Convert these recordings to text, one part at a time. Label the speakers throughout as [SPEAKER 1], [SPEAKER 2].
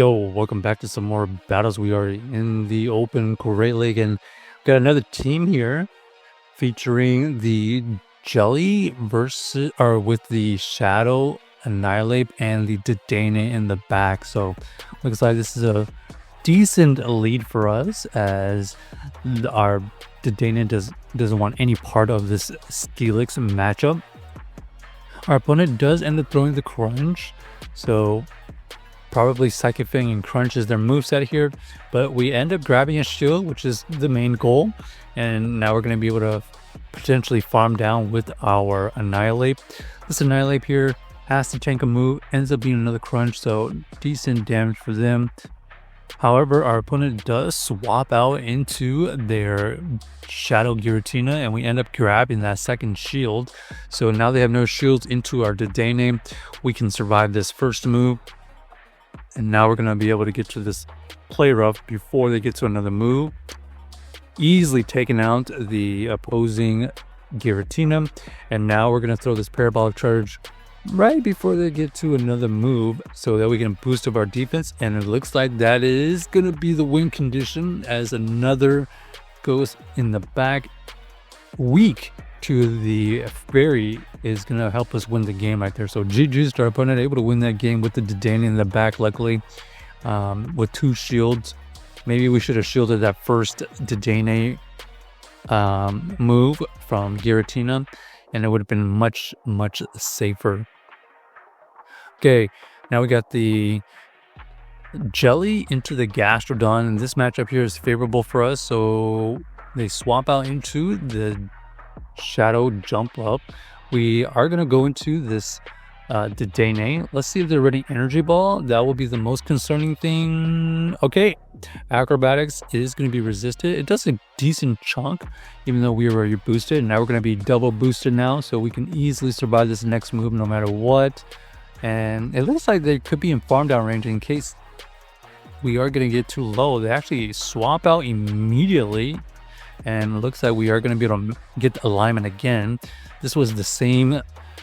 [SPEAKER 1] Yo, welcome back to some more battles. We are in the open Great League and got another team here featuring the Jelly versus or with the Shadow, Annihilape, and the Dedenne in the back. So looks like this is a decent lead for us as our Dedenne doesn't want any part of this Steelix matchup. Our opponent does end up throwing the Crunch, so probably Psychic Fang and Crunch is their moveset here, but we end up grabbing a shield, which is the main goal, and now we're going to be able to potentially farm down with our Annihilape. This Annihilape here has to tank a move, ends up being another Crunch, so decent damage for them. However, our opponent does swap out into their Shadow Giratina, and we end up grabbing that second shield. So now they have no shields into our Dedenne. We can survive this first move. And now we're going to be able to get to this play rough before they get to another move. Easily taking out the opposing Giratina. And now we're going to throw this Parabolic Charge right before they get to another move so that we can boost up our defense. And it looks like that is going to be the win condition as another goes in the back. Weak to the Fairy is going to help us win the game right there. So GG's to our opponent, able to win that game with the Dedenne in the back, luckily, with two shields. Maybe we should have shielded that first Dedenne move from Giratina, and it would have been much safer. Okay, now we got the Jelly into the Gastrodon, and this matchup here is favorable for us, so they swap out into the Shadow Jump Up. We are going to go into this Dedenne. Let's see if they're ready Energy Ball. That will be the most concerning thing. Okay, Acrobatics is going to be resisted. It does a decent chunk, even though we were already boosted. And now we're going to be double boosted now, so we can easily survive this next move no matter what. And it looks like they could be in farm down range in case we are going to get too low. They actually swap out immediately. And it looks like we are going to be able to get alignment again. This was the same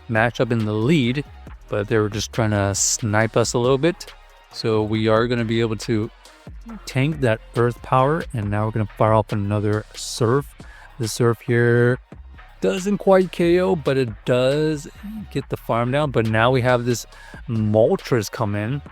[SPEAKER 1] matchup in the lead, but they were just trying to snipe us a little bit. So we are going to be able to tank that Earth Power, and now we're going to fire off another Surf. The Surf here doesn't quite KO, but it does get the farm down. But now we have this Moltres come in.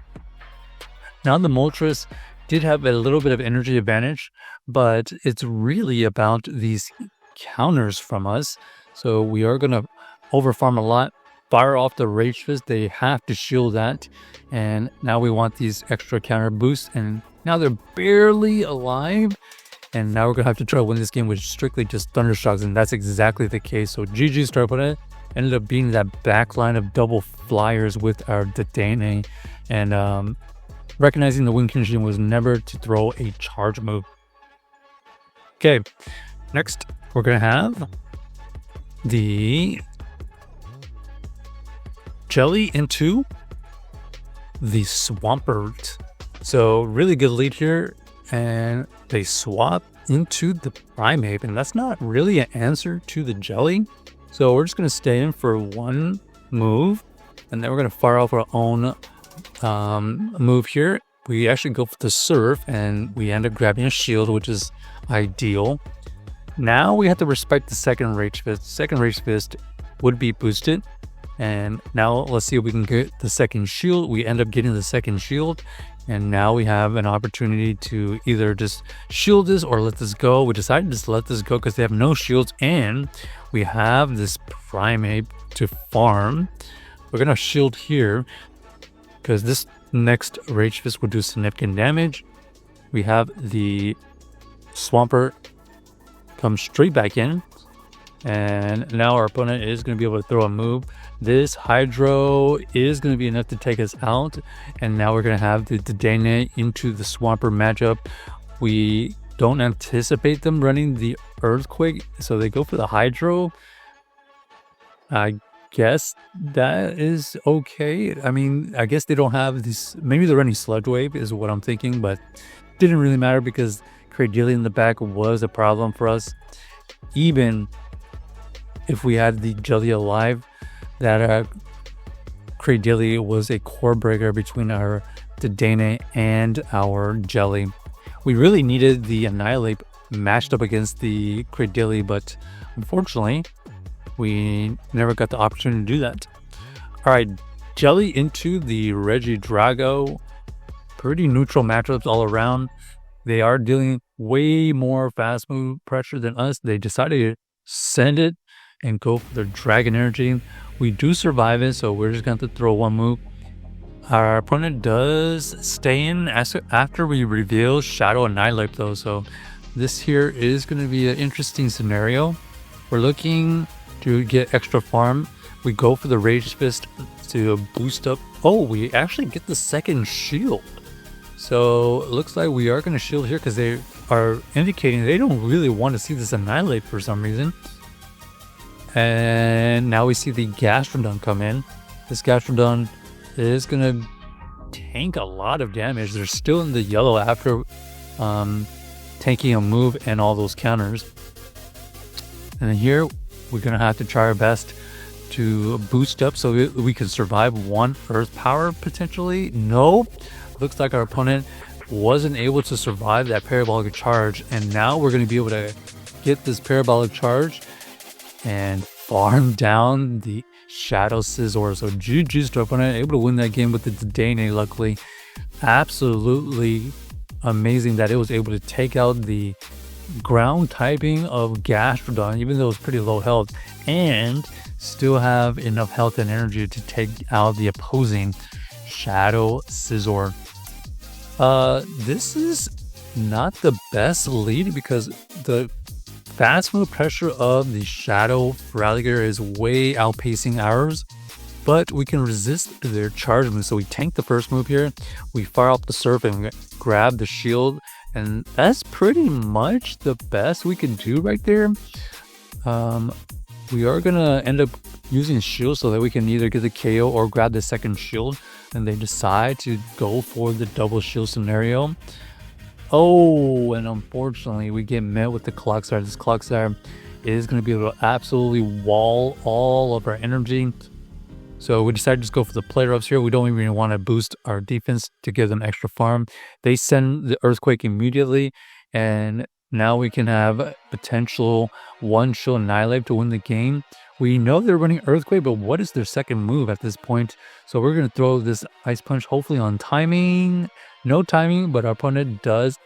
[SPEAKER 1] Now the Moltres did have a little bit of energy advantage, but it's really about these counters from us. So we are going to overfarm a lot, fire off the Rage Fist. They have to shield that, and now we want these extra counter boosts, and now they're barely alive, and now we're going to have to try to win this game with strictly just Thundershocks, and that's exactly the case. So GG's to our opponent. Ended up being that back line of double flyers with our Dedenne, and recognizing the win condition was never to throw a charge move. Okay, next we're going to have the Jelly into the Swampert. So really good lead here, and they swap into the Primeape, and that's not really an answer to the Jelly. So we're just going to stay in for one move, and then we're going to fire off our own move here. We actually go for the Surf, and we end up grabbing a shield, which is ideal. Now we have to respect the second Rage Fist. Second Rage Fist would be boosted, and now let's see if we can get the second shield. We end up getting the second shield, and now we have an opportunity to either just shield this or let this go. We decided to just let this go because they have no shields, and we have this Primeape to farm. We're gonna shield here because this next Rage Fist will do significant damage. We have the Swampert come straight back in, and now our opponent is going to be able to throw a move. This Hydro is going to be enough to take us out, and now we're going to have the Dedenne into the Swampert matchup. We don't anticipate them running the Earthquake, so they go for the Hydro. I guess that is okay. I mean, I guess they don't have this. Maybe they're running Sludge Wave is what I'm thinking, but didn't really matter because Cradilly in the back was a problem for us. Even if we had the Jelly alive, that Cradilly was a core breaker between our Dedenne and our Jelly. We really needed the Annihilape matched up against the Cradily, but unfortunately, we never got the opportunity to do that. All right, Jelly into the Regidrago. Pretty neutral matchups all around. They are dealing way more fast move pressure than us. They decided to send it and go for their Dragon Energy. We do survive it, so we're just going to have to throw one move. Our opponent does stay in after we reveal Shadow Annihilape though, so this here is going to be an interesting scenario. We're looking to get extra farm. We go for the Rage Fist to boost up. Oh, we actually get the second shield. So it looks like we are going to shield here because they are indicating they don't really want to see this Annihilape for some reason. And now we see the Gastrodon come in. This Gastrodon is going to tank a lot of damage. They're still in the yellow after tanking a move and all those counters. And then here we're going to have to try our best to boost up so we can survive one Earth Power potentially. Nope. Looks like our opponent wasn't able to survive that Parabolic Charge, and now we're going to be able to get this Parabolic Charge and farm down the Shadow Scizor. So GG's to our opponent, able to win that game with the Dedenne, luckily. Absolutely amazing that it was able to take out the ground typing of Gastrodon, even though it's pretty low health, and still have enough health and energy to take out the opposing Shadow Scizor. This is not the best lead because the fast move pressure of the Shadow Feraligatr is way outpacing ours, but we can resist their charge move. So we tank the first move here, we fire off the Surf and grab the shield, and that's pretty much the best we can do right there. We are gonna end up using shield so that we can either get the KO or grab the second shield, and they decide to go for the double shield scenario. Oh, and unfortunately we get met with the Clockstar. This Clockstar is going to be able to absolutely wall all of our energy, so we decided to just go for the player ups here. We don't even want to boost our defense to give them extra farm. They send the Earthquake immediately, and now we can have potential one shield Annihilape to win the game. We know they're running Earthquake, but what is their second move at this point? So we're going to throw this Ice Punch, hopefully on timing. No timing, but our opponent does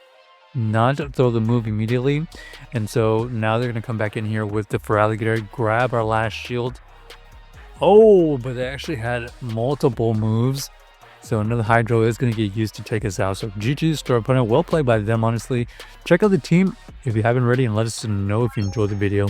[SPEAKER 1] not throw the move immediately. And so now they're going to come back in here with the Feraligatr, grab our last shield. Oh, but they actually had multiple moves. So another Hydro is going to get used to take us out. So GG's to our opponent. Well played by them, honestly. Check out the team if you haven't already, and let us know if you enjoyed the video.